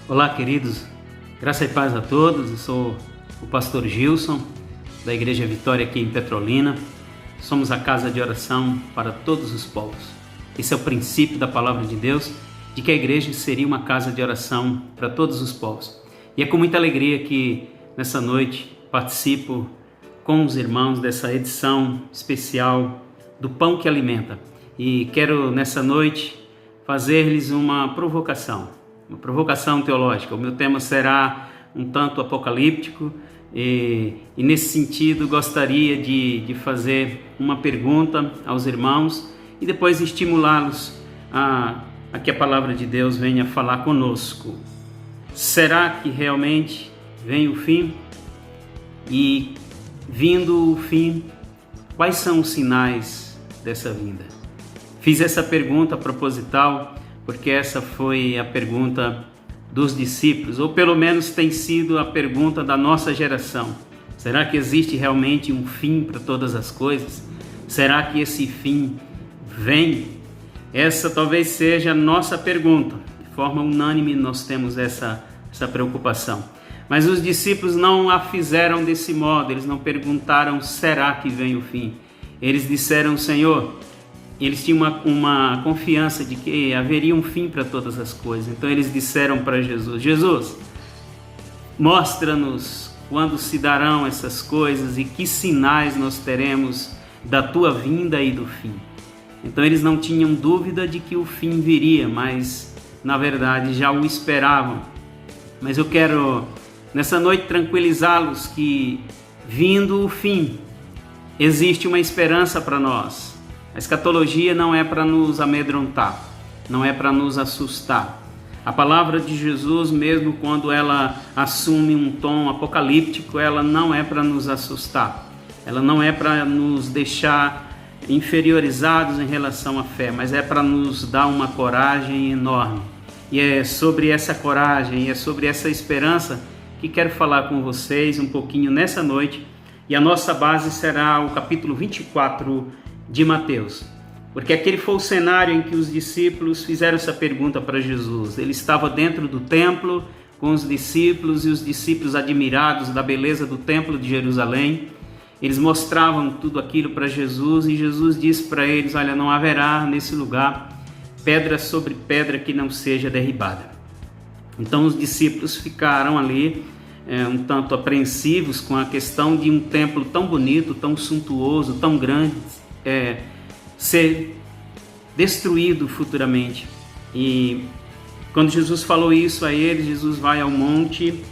Olá, queridos, graça e paz a todos. Eu sou o pastor Gilson, da Igreja Vitória aqui em Petrolina. Somos a casa de oração para todos os povos. Esse é o princípio da palavra de Deus, de que a igreja seria uma casa de oração para todos os povos. E é com muita alegria que nessa noite participo com os irmãos dessa edição especial do Pão que Alimenta. E quero nessa noite fazer-lhes uma provocação teológica. O meu tema será um tanto apocalíptico e nesse sentido gostaria de fazer uma pergunta aos irmãos e depois estimulá-los a que a palavra de Deus venha falar conosco. Será que realmente vem o fim? E vindo o fim, quais são os sinais dessa vinda? Fiz essa pergunta proposital porque essa foi a pergunta dos discípulos, ou pelo menos tem sido a pergunta da nossa geração. Será que existe realmente um fim para todas as coisas? Será que esse fim vem? Essa talvez seja a nossa pergunta. De forma unânime nós temos essa preocupação. Mas os discípulos não a fizeram desse modo, eles não perguntaram, será que vem o fim? Eles disseram, Senhor, eles tinham uma confiança de que haveria um fim para todas as coisas. Então eles disseram para Jesus, Jesus, mostra-nos quando se darão essas coisas e que sinais nós teremos da tua vinda e do fim. Então eles não tinham dúvida de que o fim viria, mas na verdade já o esperavam. Mas eu quero nessa noite tranquilizá-los que vindo o fim existe uma esperança para nós. A escatologia não é para nos amedrontar, não é para nos assustar. A palavra de Jesus, mesmo quando ela assume um tom apocalíptico, ela não é para nos assustar. Ela não é para nos deixar inferiorizados em relação à fé, mas é para nos dar uma coragem enorme. E é sobre essa coragem, é sobre essa esperança que quero falar com vocês um pouquinho nessa noite. E a nossa base será o capítulo 24 de Mateus, porque aquele foi o cenário em que os discípulos fizeram essa pergunta para Jesus. Ele estava dentro do templo com os discípulos e os discípulos admirados da beleza do templo de Jerusalém. Eles mostravam tudo aquilo para Jesus e Jesus disse para eles, olha, não haverá nesse lugar pedra sobre pedra que não seja derribada. Então os discípulos ficaram ali um tanto apreensivos com a questão de um templo tão bonito, tão suntuoso, tão grande, ser destruído futuramente. E quando Jesus falou isso a eles, Jesus vai ao Monte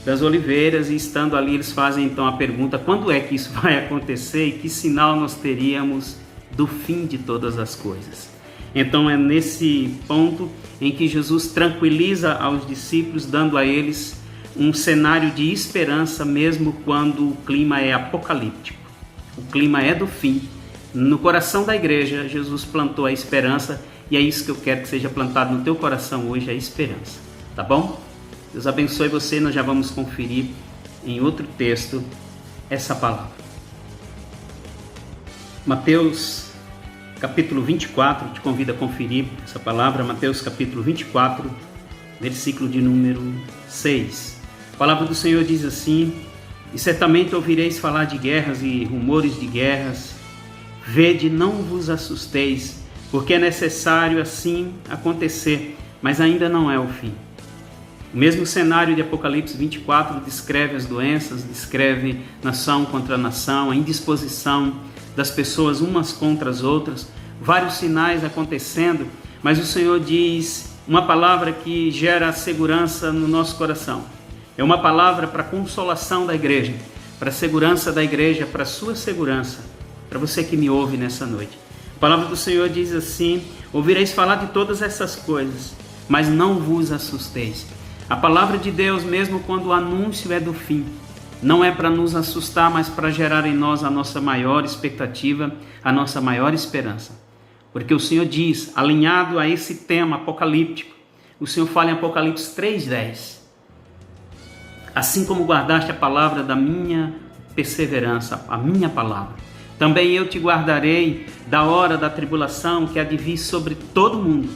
das Oliveiras e estando ali eles fazem então a pergunta, quando é que isso vai acontecer e que sinal nós teríamos do fim de todas as coisas? Então é nesse ponto em que Jesus tranquiliza aos discípulos, dando a eles um cenário de esperança mesmo quando o clima é apocalíptico. O clima é do fim. No coração da igreja, Jesus plantou a esperança e é isso que eu quero que seja plantado no teu coração hoje, a esperança. Tá bom? Deus abençoe você, nós já vamos conferir em outro texto essa palavra. Mateus capítulo 24, te convido a conferir essa palavra, Mateus capítulo 24, versículo de número 6. A palavra do Senhor diz assim, e certamente ouvireis falar de guerras e rumores de guerras. Vede, não vos assusteis, porque é necessário assim acontecer, mas ainda não é o fim. O mesmo cenário de Apocalipse 24 descreve as doenças, descreve nação contra nação, a indisposição das pessoas umas contra as outras, vários sinais acontecendo, mas o Senhor diz uma palavra que gera segurança no nosso coração. É uma palavra para a consolação da igreja, para a segurança da igreja, para a sua segurança. Para você que me ouve nessa noite. A palavra do Senhor diz assim, ouvireis falar de todas essas coisas, mas não vos assusteis. A palavra de Deus, mesmo quando o anúncio é do fim, não é para nos assustar, mas para gerar em nós a nossa maior expectativa, a nossa maior esperança. Porque o Senhor diz, alinhado a esse tema apocalíptico, o Senhor fala em Apocalipse 3:10, assim como guardaste a palavra da minha perseverança, a minha palavra, também eu te guardarei da hora da tribulação que há de vir sobre todo mundo,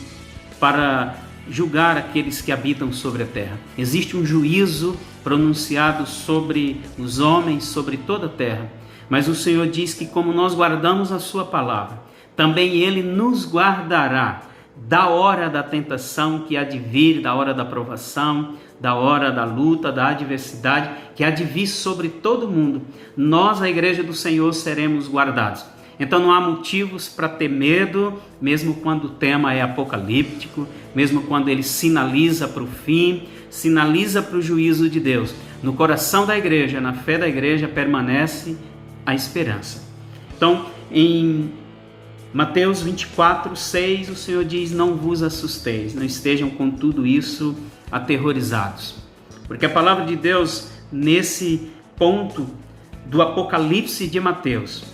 para julgar aqueles que habitam sobre a terra. Existe um juízo pronunciado sobre os homens, sobre toda a terra. Mas o Senhor diz que como nós guardamos a sua palavra, também Ele nos guardará da hora da tentação que há de vir, da hora da provação, da hora da luta, da adversidade que há de vir sobre todo mundo. Nós, a igreja do Senhor, seremos guardados. Então não há motivos para ter medo, mesmo quando o tema é apocalíptico, mesmo quando ele sinaliza para o fim, sinaliza para o juízo de Deus. No coração da igreja, na fé da igreja, permanece a esperança. Então, em Mateus 24, 6, o Senhor diz: não vos assusteis, não estejam com tudo isso aterrorizados. Porque a palavra de Deus, nesse ponto do Apocalipse de Mateus,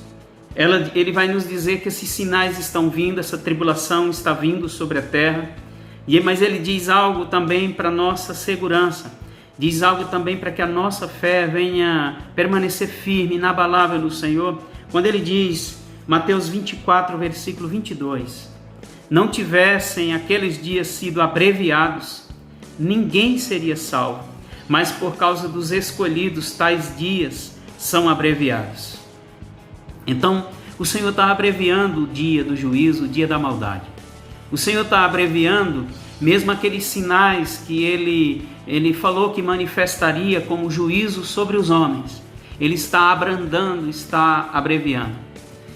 ele vai nos dizer que esses sinais estão vindo, essa tribulação está vindo sobre a terra, mas ele diz algo também para nossa segurança, diz algo também para que a nossa fé venha permanecer firme, inabalável no Senhor, quando ele diz, Mateus 24, versículo 22, não tivessem aqueles dias sido abreviados, ninguém seria salvo, mas por causa dos escolhidos, tais dias são abreviados. Então, o Senhor está abreviando o dia do juízo, o dia da maldade. O Senhor está abreviando mesmo aqueles sinais que Ele falou que manifestaria como juízo sobre os homens. Ele está abrandando, está abreviando.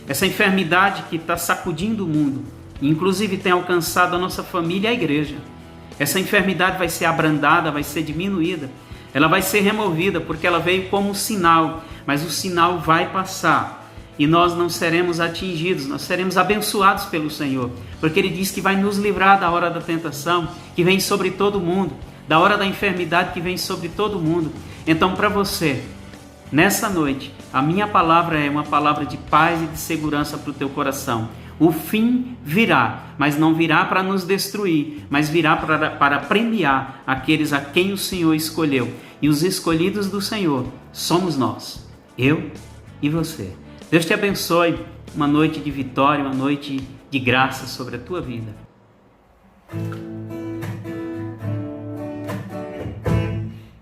Essa enfermidade que está sacudindo o mundo, inclusive tem alcançado a nossa família e a igreja. Essa enfermidade vai ser abrandada, vai ser diminuída. Ela vai ser removida porque ela veio como um sinal, mas o sinal vai passar. E nós não seremos atingidos, nós seremos abençoados pelo Senhor, porque Ele diz que vai nos livrar da hora da tentação, que vem sobre todo mundo, da hora da enfermidade que vem sobre todo mundo. Então, para você, nessa noite, a minha palavra é uma palavra de paz e de segurança para o teu coração. O fim virá, mas não virá para nos destruir, mas virá para premiar aqueles a quem o Senhor escolheu. E os escolhidos do Senhor somos nós, eu e você. Deus te abençoe, uma noite de vitória, uma noite de graça sobre a tua vida.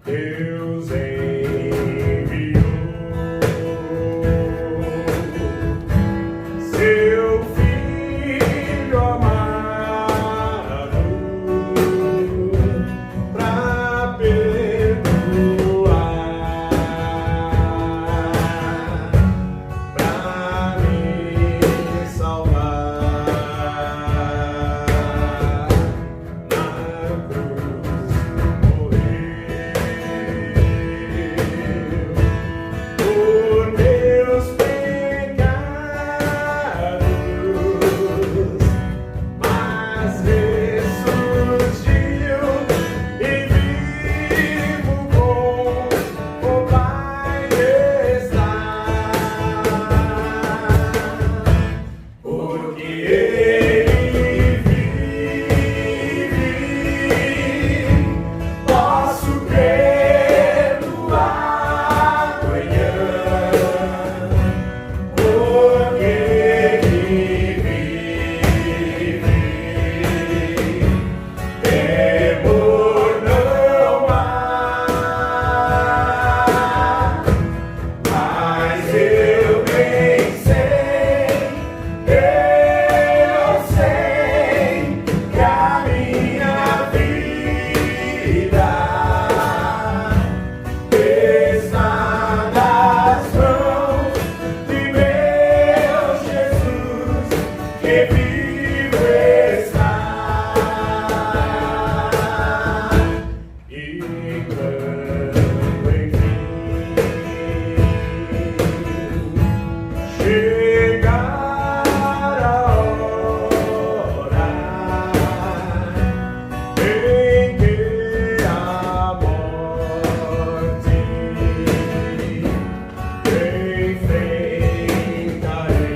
Deus enviou seu Filho amado para perdoar, para me salvar. Na cruz morreu por meus pecados, mas ressurgiu e vivo com o Pai está, porque Ele vive, posso crer no amanhã, porque Ele vive, temor não há, mas eu bem sei que a minha vida está nas mãos de meu Jesus, que vivo está. E quando enfim chegar a hora em que a morte enfrentarei,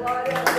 Glória a